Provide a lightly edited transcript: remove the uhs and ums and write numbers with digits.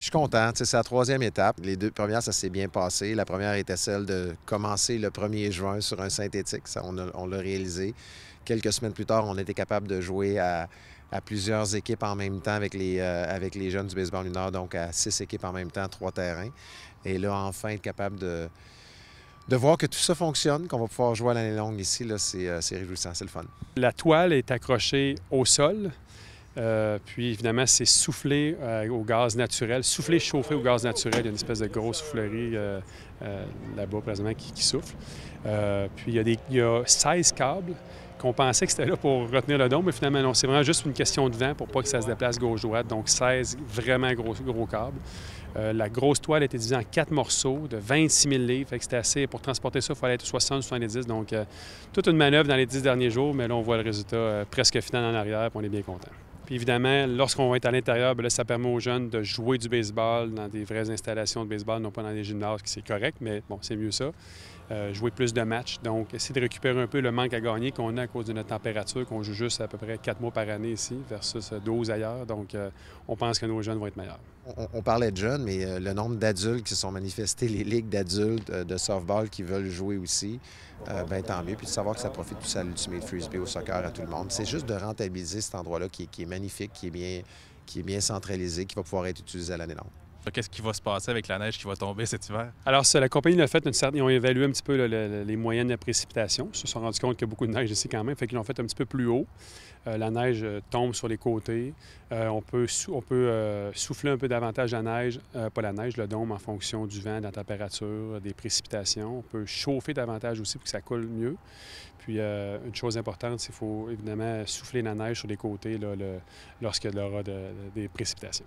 Je suis content, tu sais, c'est la troisième étape. Les deux premières, ça s'est bien passé. La première était celle de commencer le 1er juin sur un synthétique. Ça, on l'a réalisé. Quelques semaines plus tard, on était capable de jouer à plusieurs équipes en même temps avec les jeunes du baseball mineur, donc à 6 équipes en même temps, 3 terrains. Et là, enfin, être capable de voir que tout ça fonctionne, qu'on va pouvoir jouer à l'année longue ici, là, c'est réjouissant, c'est le fun. La toile est accrochée au sol. Puis évidemment, c'est soufflé au gaz naturel, soufflé, chauffé au gaz naturel. Il y a une espèce de grosse soufflerie là-bas présentement qui souffle. Puis il y a 16 câbles qu'on pensait que c'était là pour retenir le dôme, mais finalement non, c'est vraiment juste une question de vent pour pas que ça se déplace gauche-droite. Donc 16 vraiment gros câbles. La grosse toile a été divisée en 4 morceaux de 26 000 livres. Fait que c'était assez. Pour transporter ça, il fallait être 60-70. Donc, toute une manœuvre dans les 10 derniers jours, mais là, on voit le résultat presque final en arrière, puis on est bien content. Puis évidemment, lorsqu'on va être à l'intérieur, bien là, ça permet aux jeunes de jouer du baseball dans des vraies installations de baseball, non pas dans des gymnases, qui c'est correct, mais bon, c'est mieux ça. Jouer plus de matchs. Donc, essayer de récupérer un peu le manque à gagner qu'on a à cause de notre température, qu'on joue juste à peu près 4 mois par année ici, versus 12 ailleurs. Donc, on pense que nos jeunes vont être meilleurs. On parlait de jeunes, mais le nombre d'adultes qui se sont manifestés, les ligues d'adultes de softball qui veulent jouer aussi, bien tant mieux. Puis de savoir que ça profite tout ça à l'Ultimate Frisbee, au soccer, à tout le monde. C'est juste de rentabiliser cet endroit-là qui est magnifique, qui est bien centralisé, qui va pouvoir être utilisé à l'année longue. Qu'est-ce qui va se passer avec la neige qui va tomber cet hiver? Alors, la compagnie l'a fait, ils ont évalué un petit peu les moyennes de précipitation. Ils se sont rendus compte qu'il y a beaucoup de neige ici quand même, fait qu'ils l'ont fait un petit peu plus haut. La neige tombe sur les côtés. On peut souffler un peu davantage la neige, pas la neige, le dôme en fonction du vent, de la température, des précipitations. On peut chauffer davantage aussi pour que ça coule mieux. Puis, une chose importante, c'est qu'il faut évidemment souffler la neige sur les côtés là, lorsqu'il y aura des précipitations.